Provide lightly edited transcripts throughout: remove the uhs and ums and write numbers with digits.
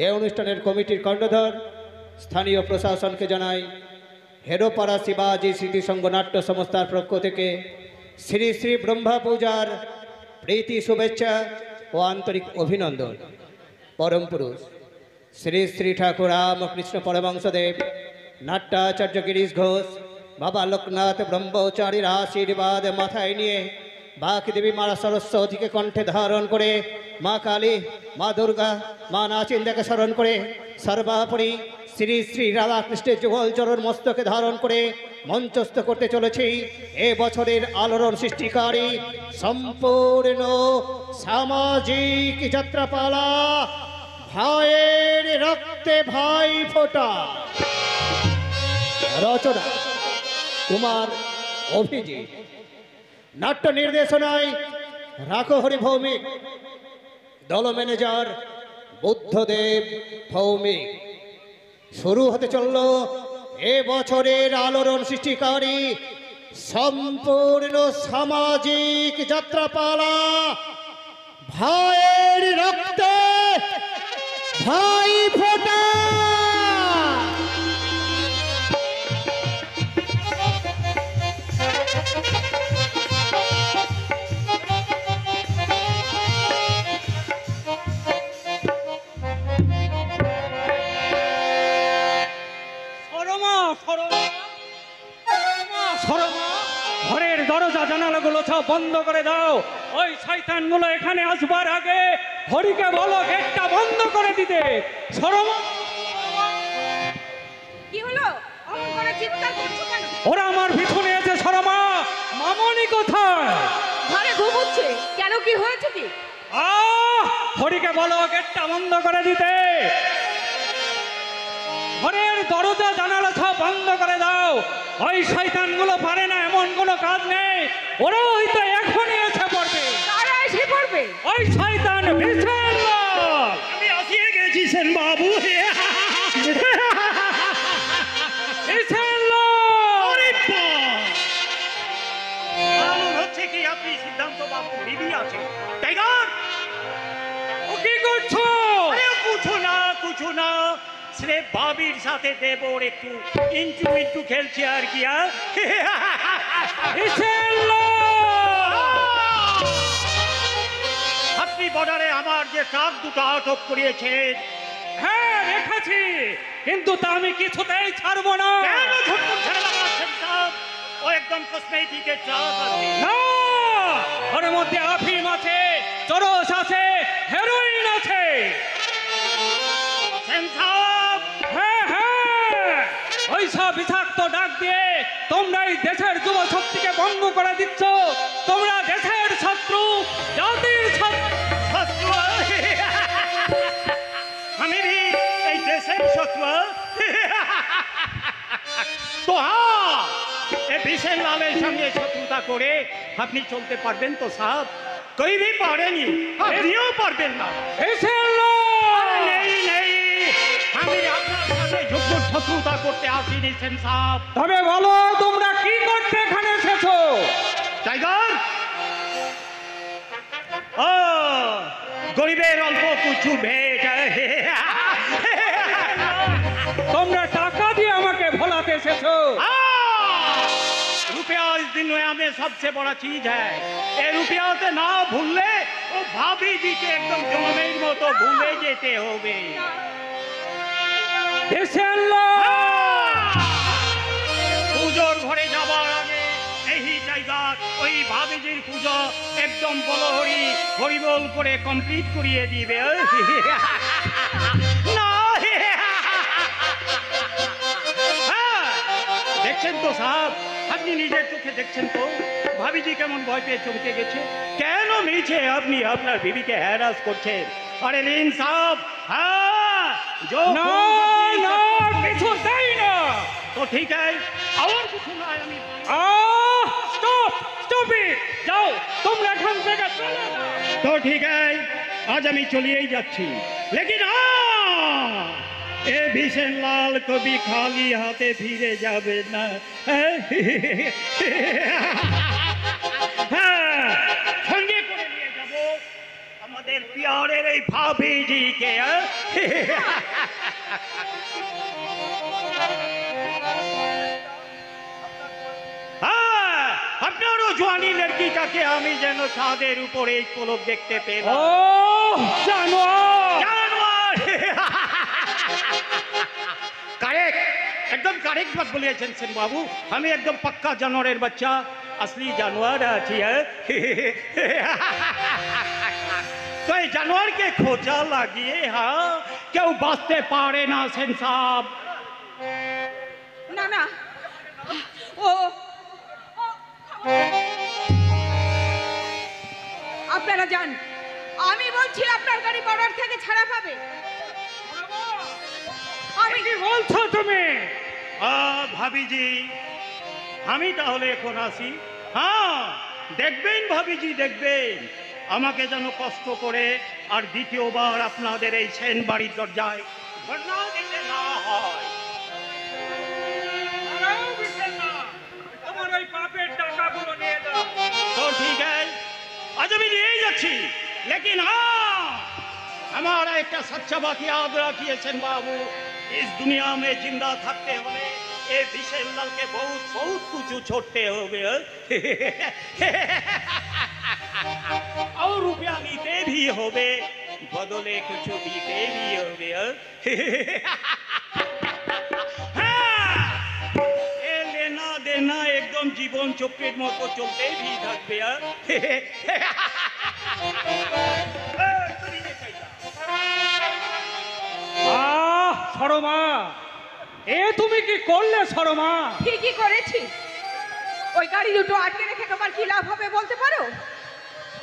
এই অনুষ্ঠানের কমিটির কর্ণধার স্থানীয় প্রশাসনকে জানাই হেরোপাড়া শিবাজি স্মৃতি সংঘ নাট্য সংস্থার পক্ষ থেকে শ্রী শ্রী ব্রহ্মা পূজার প্রীতি শুভেচ্ছা ও আন্তরিক অভিনন্দন। পরম পুরুষ শ্রী শ্রী ঠাকুর রামকৃষ্ণ পরমহংসদেব, নাট্যাচার্য গিরিশ ঘোষ, বাবা লোকনাথ ব্রহ্মচারীর আশীর্বাদ মাথায় নিয়ে বাকি দেবী মা সরস্বতীকে কণ্ঠে ধারণ করে, মা কালী, মা দুর্গা, মা নাচিন্দাকে স্মরণ করে, সর্বোপরি শ্রী শ্রী রাধাকৃষ্ণের যুগল চরণ মস্তকে ধারণ করে মঞ্চস্থ করতে চলেছি এ বছরের আলোড়ন সৃষ্টিকারী সম্পূর্ণ সামাজিক যাত্রাপালা ভাইয়ের রক্তে ভাই ফোঁটা। রচনা কুমার অভিজিৎ, নাট্য নির্দেশনায় রাখহরি ভৌমিক, দল ম্যানেজার বুদ্ধদেব ভৌমিক। শুরু হতে চলল এ বছরের আলোড়ন সৃষ্টিকারী সম্পূর্ণ সামাজিক যাত্রাপালা ভাইয়ের রক্তে ভাই ফোঁটা। ঘরের দরজা জানালাগুলো সব বন্ধ করে দাও। ওই শয়তানগুলো এখানে আসবার আগে হরিকে বলো গেটটা বন্ধ করে দিতে। কি হলো? অমন করে চিৎকার করছো কেন? ওরা আমার পিছনে আছে। শর্মা, মামনি কোথায়? ঘরে ঘুমোচ্ছে। কেন, কি হয়েছে কি? হরিকে বলো গেটটা বন্ধ করে দিতে। ঘরের দরজা জানালা সব বন্ধ করে দাও। ওই শয়তানগুলো পারে না এমন কোনো কাজ নেই। ওরা হয়তো এখনই এসে পড়বে। কারা এসে পড়বে? ওই শয়তান বিশাল। আমি আসিয়ে গেছি সেন বাবু। হচ্ছে কি আপনি সিদ্ধান্ত বাবু বিবি আছে টাইগার। ও কি করছো? কুছু না সির্ফ বাবির সাথে দেবর একটু ইন্টু খেলছে আর কি। আপনি বর্ডারে আমার যে ট্রাক দুটো আটক করিয়েছেন। হ্যাঁ রেখেছি, কিন্তু তা আমি কিছুতেই ছাড়বো না। কেন ঝটপট ছেড়ে লাগাচ্ছেন সব? ও একদম কসমেটিকের ট্রাক আছে। না, ওর মধ্যে আফিম আছে, চরস আছে, হেরোইন আছে। ওই সব বিষাক্ত ডাক দিয়ে তোমরা এই দেশের যুব শক্তিকে ভঙ্গ করে দিচ্ছ। তোমরা দেশের শত্রু, জাতির শত্রু। আমি এই দেশের শত্রু তো? হ্যাঁ, এই বিশেষ লালের সঙ্গে শত্রুতা করে আপনি চলতে পারবেন তো সাহেব? কই ভি পারেনি, আপনিও পারবেন না। নেই, আমি আপনার সাথে যোগ্য শত্রুতা করতে আসিনি সেন সাহেব। তবে বলো তোমরা কি করতে এখানে এসেছো? টাইগার, ও গরিবের অল্প কিছু ভেট। তোমরা টাকা দিয়ে আমাকে ভোলাতে এসেছো। रुपया इस दिन में सबसे बड़ा चीज है। ये रुपया से ना भूलले वो भाभी जी के एकदम जन्मेर मतो भूले जेते होबे। পুজোর ঘরে যাবার আগে এই টাইগার ওই ভাবিজির পুজো একদম বলো হরিবল করে কমপ্লিট করিয়ে দিবে। না দেখছেন তো সাহেব, আপনি নিজের চোখে দেখছেন তো ভাবিজি কেমন ভয় পেয়ে চমকে গেছে। কেন মিছে আপনি আপনার বিবিকে হ্যারাস করছেন? আরে লিন সাহেব, হ্যাঁ কিছু দেই না তো ঠিক আছে, আর কিছু না। আমি স্টপ ইট, যাও তোমরা এখান থেকে চলে যাও। তো ঠিক আছে, আজ আমি চলিয়েই যাচ্ছি, লেকিন এ ভীষণ লাল কবি খালি হাতে ফিরে যাবে না। হ্যাঁ, সঙ্গে করে নিয়ে যাব আমার আপনাদের পিয়ারের এই ভাবিজিকে আপনারও জোয়ানি লড়কিটাকে আমি যেন ছাদের উপরে এই পলক দেখতে পেলাম। ও জানোয়ার! জানোয়ার! কারেক্ট, একদম কারেক্ট বাত বলিয়েছেন সেন বাবু। আমি একদম পাক্কা জানোয়ারের বাচ্চা, असली जानवर আছি। তো এই জানোয়ারকে খোঁজা লাগিয়ে কেউ বাঁচতে পারে না সেন সাহেব। না না, ও আপনারা যান, আমি বলছি আপনার গাড়ি বর্ডার থেকে ছাড়া পাবে। আমি কি বলছো তুমি? ভাবিজি, আমি তাহলে এখন আসি। হ্যাঁ, দেখবেন ভাবিজি, দেখবেন আমাকে যেন কষ্ট করে আর দ্বিতীয়বার আপনাদের এই সেন বাড়ির দরজায় ধর্ণা দিতে না হয়। দাঁড়াও বিশেষ না, তোমার ওই পাপের টাকাগুলো নিয়ে যাও। तो ठीक है, आज अभी ले যাচ্ছি, लेकिन हाँ हमारा एक सच्चा बात याद रखिए सेन बाबू, इस दुनिया में जिंदा थकते हुए ये विशेष लाल के बहुत बहुत कुछ छोड़ते हो गए और रुपया नीते भी होवे, बदले कुछ दीते भी होवे। लेना देना एकदम जीवन चक्रेर मतो चलते भी থাকবে। সরমা, এ তুমি কি করলে সরমা? ঠিকই করেছি। ওই গাড়ি দুটো আটকে রেখে তোমার কি লাভ হবে বলতে পারো?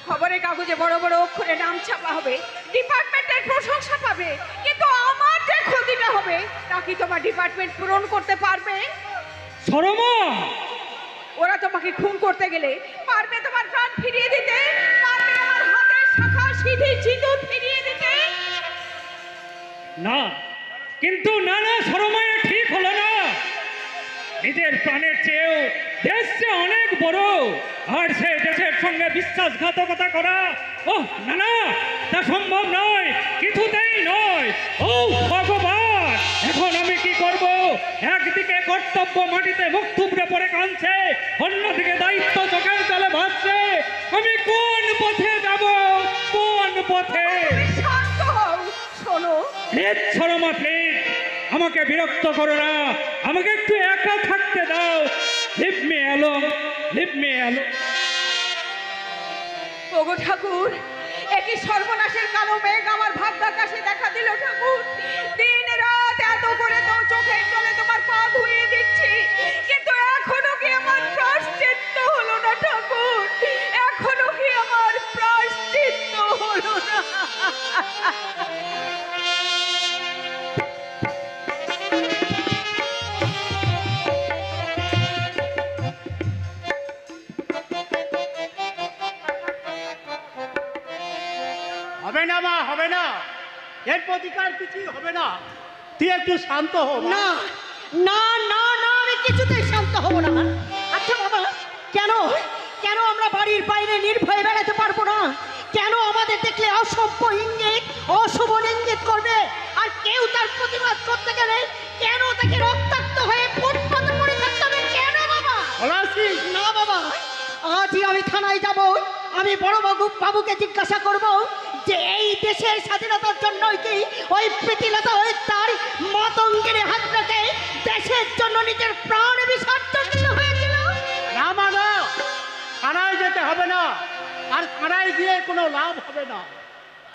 খবরের কাগজে বড় বড় অক্ষরে নাম ছাপা হবে, ডিপার্টমেন্টের প্রশংসা পাবে, কিন্তু আমার যে ক্ষতিটা হবে তা কি তোমার ডিপার্টমেন্ট পূরণ করতে পারবে? সরমা, ওরা তোমাকে খুন করতে গেলে পারবে তোমার প্রাণ ফিরিয়ে দিতে? পারবে আমার হাতের শাখা সিঁথি সিঁদুর ফিরিয়ে দিতে? না, কিন্তু না না সরমা, এ ঠিক হলো না। নিজের প্রাণের চেয়েও দেশ যে অনেক বড়, আর সে দেশের সঙ্গে বিশ্বাসঘাতকতা করা, ও না না, তা সম্ভব নয়, কিছুতেই নয়। ও ভগবান, এখন আমি কি করব? একদিকে কর্তব্য মাটিতে মুখ থুবড়ে পড়ে কাঁদছে, অন্যদিকে দায়িত্ব চোখের তলে ভাসছে। আমি কোন পথে যাব? কোন পথে? তুমি শান্ত হও, শোনো। প্লিজ সরমা, প্লিজ আমাকে বিরক্ত করো না, আমাকে একটু একা থাকতে দাও। Leave me alone, leave me alone. ওগো ঠাকুর, একই সর্বনাশের কালো মেঘ আমার ভাগ্যাকাশে দেখা দিল ঠাকুর। দিন রাত এত করে তো চোখের জলে তোমার পা ধুয়ে দিচ্ছি, কিন্তু এখনো কি আমার প্রায়শ্চিত্ত হলো না ঠাকুর? এখনো কি আমার প্রায়শ্চিত্ত হলো না? হবে না মা, হবে না, এর প্রতিকার কিছুই হবে না। তুই একটু শান্ত হ। না না না না, আমি কিছুতেই শান্ত হব না। আচ্ছা বাবা, কেন কেন আমরা বাড়ির বাইরে নির্ভয়ে বেড়াতে পারবো না? কেন আমাদের দেখলে অসভ্য ইঙ্গিত, অশোভন ইঙ্গিত করবে? আর কেউ তার প্রতিবাদ করতে গেলে কেন তাকে রক্তাক্ত হয়ে ফুটপাতে পড়ে থাকতে হবে? কেন বাবা? না বাবা, আজই আমি থানায় যাব। আমি বড় বাবুকে জিজ্ঞাসা করব যে এই দেশের স্বাধীনতার জন্যই কি ওই প্রীতিলতা ওই তার মাতঙ্গের হাত রেখে দেশের জন্য নিজের প্রাণ বিসর্জন দিতে হয়েছিল। না মা, না, থানায় যেতে হবে না, আর থানায় গিয়ে কোনো লাভ হবে না।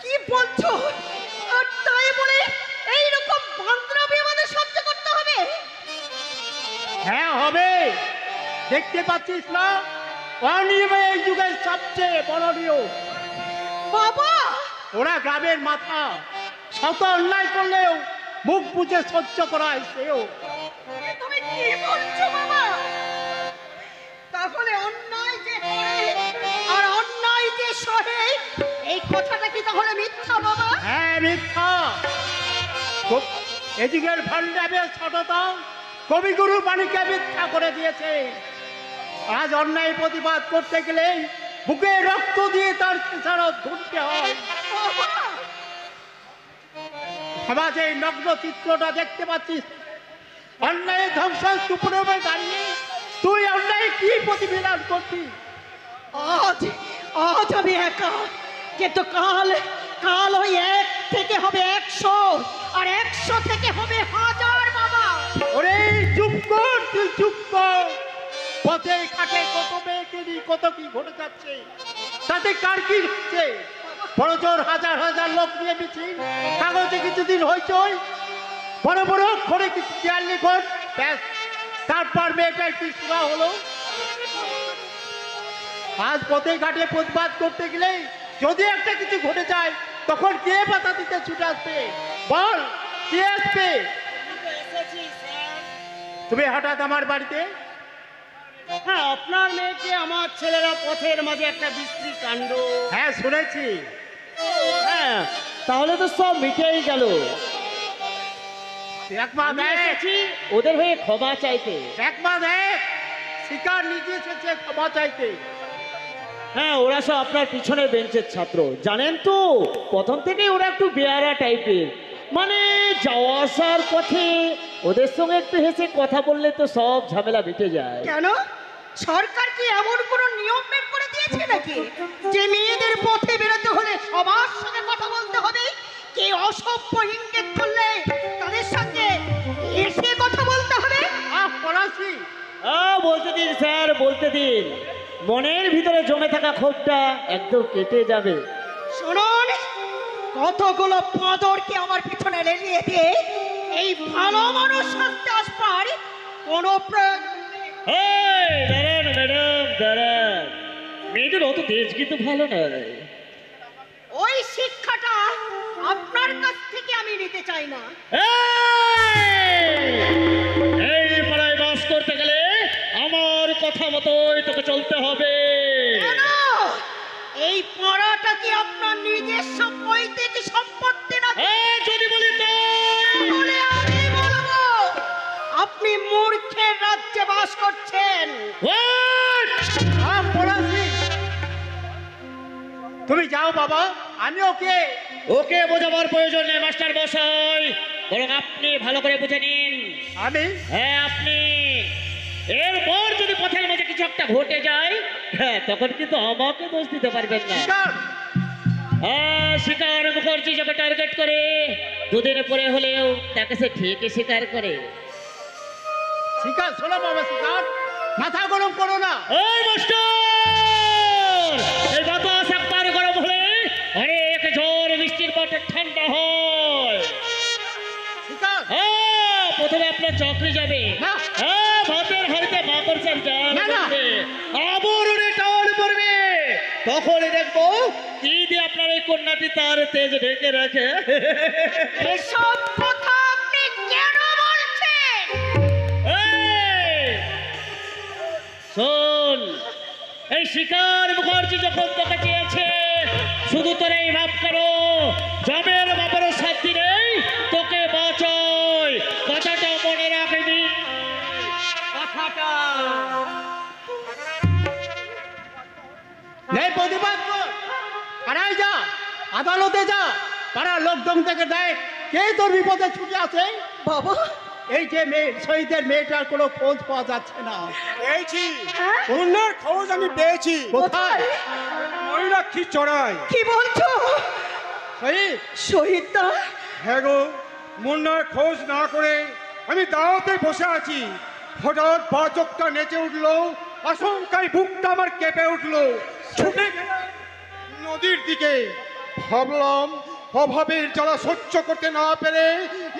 কি বলছো? আর তাই বলে এইরকম বান্দরামি আমাদের সহ্য করতে হবে? হ্যাঁ হবে, দেখতে পাচ্ছিস না, অনিয়মে এই যুগের সবচেয়ে বড় নিয়ম। বাবা, ওরা গ্রামের মাথা, শত অন্যায় করলেও মুখ বুঝে সহ্য করা সেও। তুমি কি বলছো বাবা? তাহলে অন্যায় যে করে আর অন্যায় যে সহে, এই কথাটা কি তাহলে মিথ্যা বাবা? হ্যাঁ মিথ্যা। এদিকের ভান্ডারের সততা কবিগুরু বাণীকে মিথ্যা করে দিয়েছে। আজ অন্যায় প্রতিবাদ করতে গেলে বুকে রক্ত দিয়ে তার খেসারত ধরতে হয়। সমাজে এই নগ্ন চিত্রটা দেখতে পাচ্ছিস, অন্যায় ধ্বংস স্তূপের উপরে দাঁড়িয়ে তুই অন্যায় কি প্রতিবিধান করছিস? আজ আজ আমি একা, কিন্তু কাল কাল ওই 1 থেকে হবে 100, আর 100 থেকে হবে 1000 বাবা। ওরে চুপ কর, তুই চুপ কর। পথে ঘাটে কত মেয়েকে নিয়ে কত কি ঘটে যাচ্ছে, তাতে কার কি হচ্ছে? বড় জোর হাজার হাজার লোক নিয়ে মিছিল, কাগজে কিছুদিন হইচই, বড় বড় অক্ষরে কিছু দেয়াল লিখন, ব্যাস তারপর মেয়েটার কি শুরু হলো। আজ পথে ঘাটে প্রতিবাদ করতে গেলে যদি একটা কিছু ঘটে যায়, তখন কে বাধা দিতে ছুটে আসবে? বল, কে আসবে? তুমি হঠাৎ আমার বাড়িতে? হ্যাঁ, আপনার মেয়েকে আমার ছেলেরা পথের মাঝে একটা বিশ্রী কাণ্ড। হ্যাঁ শুনেছি। হ্যাঁ, তাহলে তো সব মিটেই গেল। এক মা আমি দেখ, এসেছি ওদের হয়ে ক্ষমা চাইতে। এক মা দেখ, শিকার নিজে এসেছে ক্ষমা চাইতে। হ্যাঁ, ওরা সব আপনার পিছনে বেঞ্চের ছাত্র, জানেন তো। প্রথম থেকেই ওরা একটু বেয়ারা টাইপের, মানে যাওয়া আসার পথে ওদের সঙ্গে একটু হেসে কথা বললে তো সব ঝামেলা মিটে যায়। কেন সরকার কি এমন কোন নিয়ম বের করে দিয়েছে নাকি যে মেয়েদের পথে বেরোতে হলে সবার সঙ্গে কথা বলতে হবে? কে অসভ্য ইঙ্গিত করলে তাদের সঙ্গে এসে কথা বলতে হবে? পলাশি, বলতে দিন স্যার, বলতে দিন। মনের ভিতরে জমে থাকা ক্ষোভটা একদম কেটে যাবে। শুনুন, কতগুলো পাঁদরকে আমার পিছনে লেলিয়ে দিয়ে এই ভালো মানুষ সাজতে আসবার কোনো প্রয়োজন নেই। দাঁড়ান ম্যাডাম, দাঁড়ান। মেয়েদের অত দেশ কিন্তু ভালো নয়। ওই শিক্ষাটা আপনার কাছ থেকে আমি নিতে চাই না। এই পাড়ায় বাস করতে গেলে আমার কথা মতোই তোকে চলতে হবে। কেন? এই পাড়াটা কি আপনার নিজস্ব পৈতৃক সম্পত্তি না? যদি বলি তাহলে আমি বলবো আপনি মূর্খের রাজ্যে বাস করছেন। পলাশি, তুমি যাও বাবা, আমি ওকে ওকে বোঝাবার প্রয়োজন নেই মাস্টার মশাই, বরং আপনি ভালো করে বুঝে নিন। আমি হ্যাঁ, আপনি। এরপর যদি পথের মাঝে কিছু একটা ঘটে যায়, হ্যাঁ, তখন কিন্তু আমাকে দোষ দিতে পারবেন না। শিকার, শিকার মুখার্জি যাকে টার্গেট করে দুদিন পরে হলেও তাকে সে ঠিকই স্বীকার করে। শিকার শোনো বাবা, শিকার মাথা গরম করো না। এই মাস্টার, এই বাতাস একবার গরম হলে অনেক ঝড় বৃষ্টির পথে ঠান্ডা হয়। শিকার, প্রথমে আপনার চাকরি যাবে। না। ভাতের হাড়িতে মাকড়সার জাল না, না। পড়বে, আবরণে টাল পড়বে, তখনই দেখবো কি দিয়ে আপনার এই কন্যাটি তার তেজ ঢেকে রাখে। এসব কথা আপনি কেন বলছেন? এই, শোন, এই শিকার মুখার্জি যখন তোকে চেয়েছে, শুধু তোর এই ভাব করো জমের বাপেরও শান্তি নেই, তোকে বাঁচাই। কথাটা মনে রাখবি, কথাটা। এই প্রতিবাদ কর, পাড়ায় যা, আদালতে যা, পাড়ার লোকজন থেকে দেখ কে তোর বিপদে ছুটে আছে। বাবা, এই যে মেয়ে, শহীদের মেয়েটার কোনো খোঁজ পাওয়া যাচ্ছে না। পেয়েছি, হ্যাঁ? কন্যার খোঁজ আমি পেয়েছি। কোথায়? ময়ূরাক্ষী চড়াই। কি বলছো? শহীদ, শহীদদা, হ্যাঁ গো, মুন্নার খোঁজ না করে আমি দাওয়াতে বসে আছি। হঠাৎ বাচকটা নেচে উঠলো, আশঙ্কায় বুকটা আমার কেঁপে উঠলো। ছুটে গেলাম নদীর দিকে, ভাবলাম অভাবের জ্বালা সহ্য করতে না পেরে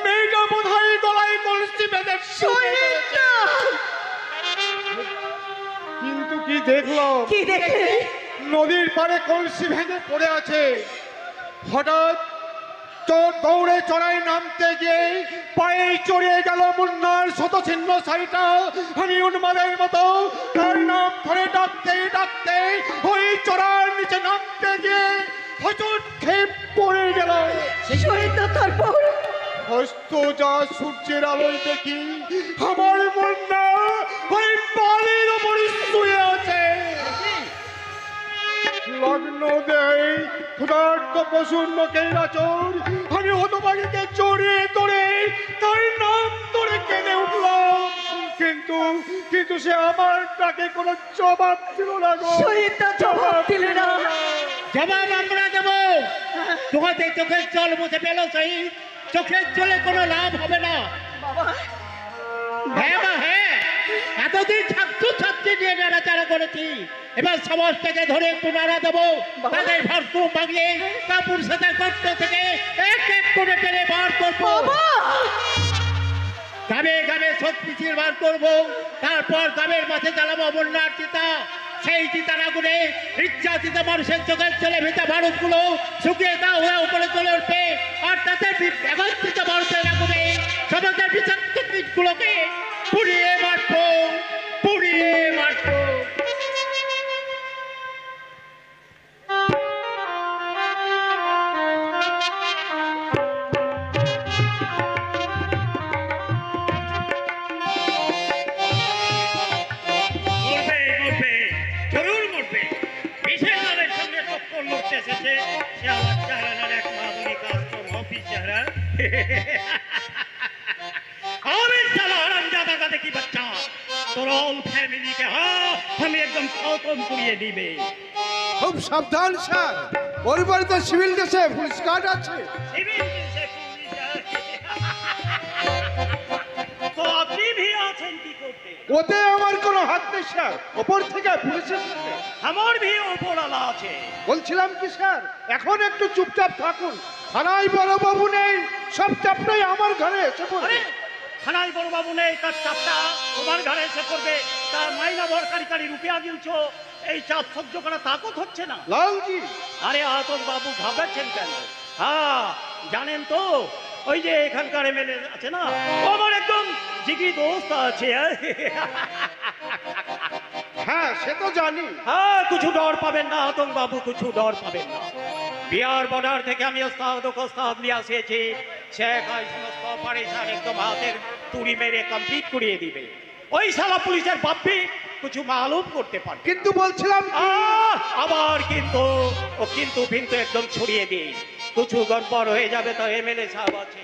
মেয়েটা বোধহয় গলায় কলসি বেঁধে শুয়ে পড়েছে। শহীদদা, কিন্তু কি দেখলাম, কি দেখলে? নদীর পাড়ে কলসি ভেঙে পড়ে আছে। হঠাৎ চোর দৌড়ে চড়াই নামতে গিয়ে পায়ে চড়িয়ে গেল মুন্নার শতছিন্ন শাড়িটা। আমি উন্মাদের মতো তার নাম ধরে ডাকতে ডাকতে ওই চড়ার নিচে নামতে গিয়ে হচট খেয়ে পড়ে গেল। শহীদদা, তারপর? হস্ত যা সূর্যের আলোয় দেখি আমার মুন্না ওই বালির উপর শুয়ে আছে। লগ্ন দেয় ক্ষুধার্ত পশুর মুখের আচর, আমি হতভাগীকে জড়িয়ে ধরে তার নাম ধরে কেঁদে উঠলাম, কিন্তু কিন্তু সে আমার ডাকে কোনো জবাব দিল না গো। শহীদটা জবাব দিলে না। জবাব আমরা দেব। তোমাদের চোখের জল মুছে পেল শহীদ, চোখের জলে কোনো লাভ হবে না। বাবা, হ্যাঁ মা হ্যাঁ, এতদিন ছাত্রছাত্রী নিয়ে নাড়াচাড়া করেছি, এবার সমাজটাকে ধরে একটু নাড়া দেবো। তাদের ভারকুম ভাঙিয়ে কাপুর সাথে গর্ত থেকে এক এক করে টেনে বার করবো। গ্রামে গ্রামে শোক মিছিল বার করবো, তারপর গ্রামের মাঝে জ্বালাবো বন্যার চিতা। সেই চিতার আগুনে নির্যাতিত মানুষের চোখের চলে ভেজা ভারতগুলো শুকিয়ে দাও হয়ে উপরে চলে উঠবে, আর তাদের একত্রিত ভারতের আগুনে সমাজের বিষাক্ত কীটগুলোকে পুড়িয়ে মারবো, পুড়িয়ে মারবো। মরবে মরবে, জরুর মরবে। বিশেষ দলের সঙ্গে টক্কর লড়তে এসেছে সে আমার চালানার এক মামুলি কাস্টম অফিস যারা। আমি সালা হারামজাদা का देखी बच्चा तो ऑल फैमिली के हाँ हमें एकदम खत्म करिए दिबे। খুব সাবধান স্যার, ওর বাড়িতে সিভিল ড্রেসে পুলিশ গার্ড আছে। सिविल से पुलिस तो আপনি भी আছেন কি করতে? ওতে আমার কোনো হাত নেই স্যার, ওপর থেকে পুলিশের সাথে। আমার भी ওপরওয়ালা আছে। বলছিলাম কি স্যার, এখন একটু চুপচাপ থাকুন, থানায় বড় বাবু নেই, সব চাপটাই আমার ঘরে এসে পড়ে। আরে থানায় বড় বাবু নেই, তার চাপটা তোমার ঘরে এসে পড়বে, তার মাইনা ভরকারি রুপিয়া গিলছো, এই চাপ সহ্য করা তাকত হচ্ছে না। লালজি, আরে আতক বাবু ঘাবড়াচ্ছেন কেন? হ্যাঁ জানেন তো, ওই যে এখানকার এমএলএ আছে না, ও আমার একদম জিগি দোস্ত আছে। হ্যাঁ সে তো জানি। হ্যাঁ কিছু ডর পাবেন না আতঙ্ক বাবু, কিছু ডর পাবেন না। বিহার বর্ডার থেকে আমি ওস্তাদ নিয়ে আসিয়েছি, শেখ এই সমস্ত অপারেশন একদম হাতের তুড়ি মেরে কমপ্লিট করিয়ে দিবে। ওই শালা পুলিশের বাপ্পি কিছু মালুম করতে পারবে। কিন্তু বলছিলাম আবার কিন্তু ও কিন্তু একদম ছড়িয়ে দিই, কিছু গড়বড় হয়ে যাবে তো এমএলএ সাহেব আছে,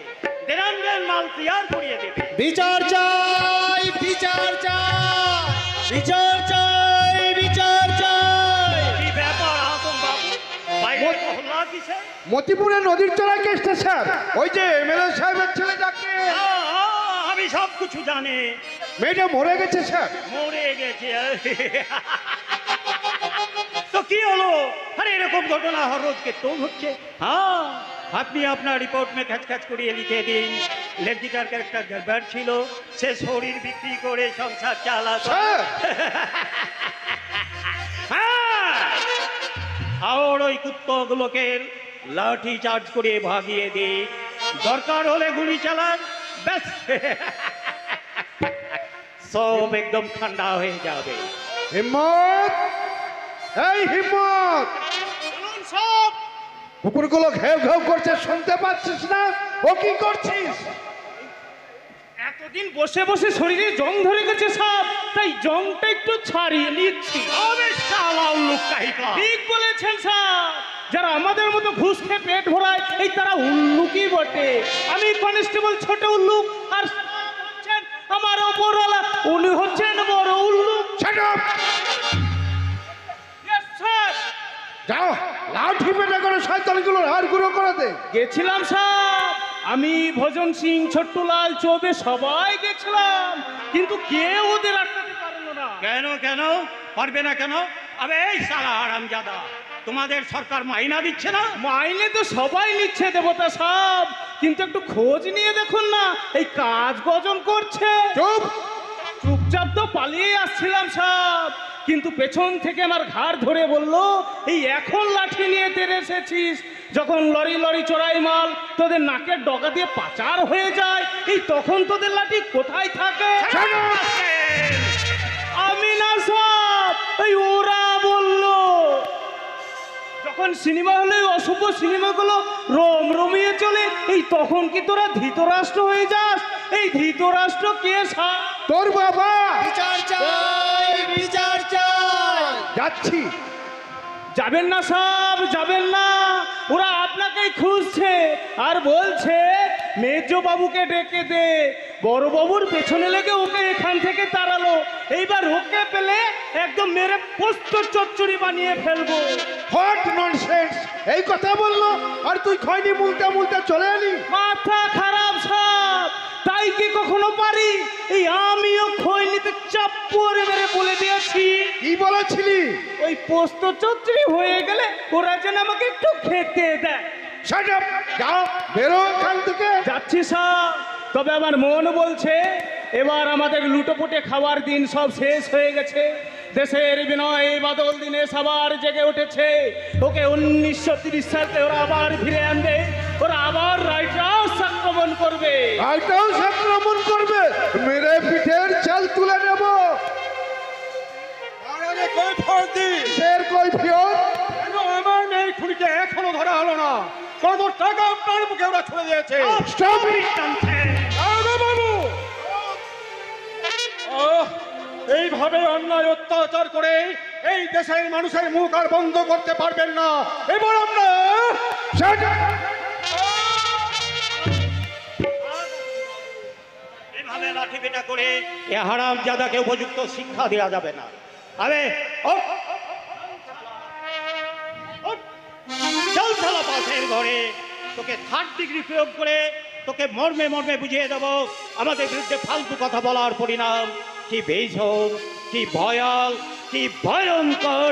দেন মাল তৈয়ার করিয়ে দেবে। বিচার চাই, বিচার চাই, বিচার চাই, বিচার চাই। কি ব্যাপার আতঙ্ক বাবু, বাইরে হল্লা কিসে? মতিপুরে নদীর চড়া কেসটা স্যার, ওই যে এমএলএ সাহেবের ছেলে যাকে, আমি সব কিছু জানি। মেয়েটা মরে গেছে স্যার। মরে গেছে? তো কি হলো? আরে এরকম ঘটনা হর রোজকে তো হচ্ছে। হ্যাঁ আপনি আপনার রিপোর্ট মে খ্যাচ করিয়ে লিখে দিন, লেডিটার একটা গড়বড় ছিল, সে শরীর বিক্রি করে সংসার চালাতো। হ্যাঁ আর ওই কুত্তগুলোকে লাঠি চার্জ করে ভাগিয়ে দিই, দরকার হলে গুলি চালান, ব্যাস সব একদম ঠান্ডা হয়ে যাবে। হিম্মত, এই হিম্মত, সব কুকুরগুলো ঘেউ ঘেউ করছে, শুনতে পাচ্ছিস না? ও কি করছিস? এতদিন বসে বসে শরীরে জং ধরে গেছে সব, তাই জংটা একটু ছাড়িয়ে নিচ্ছি। আবে শালা উল্লুক কাহিকা। ঠিক বলেছেন স্যার, যারা আমাদের মতো ঘুষ খেয়ে পেট ভরায় এই তারা উল্লুকই বটে। আমি কনস্টেবল ছোট উল্লুক, আর হচ্ছেন আমার ওপরওয়ালা, উনি হচ্ছেন বড় উল্লুক। Shut up! Yes, sir! যাও লাঠি পেটা করে শয়তানগুলোর হাড় গুঁড়ো করে দে। গেছিলাম স্যার, আমি ভজন সিং, ছোট্টুলাল, চৌবে সবাই গেছিলাম, কিন্তু কেউ ওদের আটকাতে পারলো না। কেন কেন পারবে না কেন? আবে এই শালা হারামজাদা, তোমাদের সরকার মাইনা দিচ্ছে না? মাইনে তো সবাই নিচ্ছে দেবতা সব, কিন্তু একটু খোঁজ নিয়ে দেখুন না, এই কাজ গজন করছে। চুপ! চুপচাপ তো পালিয়ে আসছিলাম সব, কিন্তু পেছন থেকে আমার ঘাড় ধরে বলল, এই এখন লাঠি নিয়ে তেরে এসেছিস, যখন লরি লরি চড়াই মাল তোদের নাকের ডগা দিয়ে পাচার হয়ে যায়, এই তখন তোদের লাঠি কোথায় থাকে? আমি না সব, এই ওরা বলল। যখন সিনেমা হলে অশুভ সিনেমাগুলো রমিয়ে চলে, এই তখন কি তোরা ধৃতরাষ্ট্র হয়ে যাস? এই ধৃতরাষ্ট্র কে? তোর বাবা। বিচার চাই, বিচার চাই। যাচ্ছি। যাবেন না সব, যাবেন না, ওরা আপনাকেই খুঁজছে আর বলছে মেজ বাবুকে ডেকে দে। বড় বাবুর পেছনে লেগে ওকে এখান থেকে তাড়ালো, এইবার ওকে পেলে একদম মেরে পোস্ত চচ্চড়ি বানিয়ে ফেলবো। What nonsense! এই কথা বললো আর তুই খয়নি মুলতে মুলতে চলে এলি? মাথা খারাপ সব, তাই কি কখনো পারি? এই আমিও খৈনিতে চাপ্পড়ে মেরে বলে দিয়েছি। কি বলেছিলি? ওই পোস্ত চচ্চড়ি হয়ে গেলে ওরা যেন আমাকে একটু খেতে দেয়। Shut up! যাও, বেরো এখান থেকে। যাচ্ছি সব, তবে আমার মন বলছে এবার আমাদের লুটোপুটে খাওয়ার দিন সব শেষ হয়ে গেছে। দেশের বিনয় বাদল দিনেশ আবার জেগে উঠেছে। ওকে 1930 সালে ওরা আবার ফিরে আনবে, ওরা আবার রাইট হাউস আক্রমণ করবে। রাইট হাউস আক্রমণ করবে? মেরে পিঠের চাল তুলে নেব। আরে কই ফর্দি? শের কই ফিয়র? কেন আমার মেয়ে খুনিকে এখনো ধরা হলো না? কত টাকা আপনার মুখে ওরা ছুড়ে দিয়েছে? Stop it! দারোগা বাবু! এইভাবে অন্যায় অত্যাচার করে এই দেশের মানুষের মুখ আর বন্ধ করতে পারবেন না। এবার আমরা এভাবে লাঠি পেটা করে এ হারামজাদাকে উপযুক্ত শিক্ষা দেওয়া যাবে না। আরে চল শালা পাশের ঘরে, তোকে 3rd ডিগ্রি প্রয়োগ করে তোকে মর্মে মর্মে বুঝিয়ে দেবো আমাদের বিরুদ্ধে ফালতু কথা বলার পরিণাম কি ভীষণ, কি ভয়াল, কি ভয়ঙ্কর।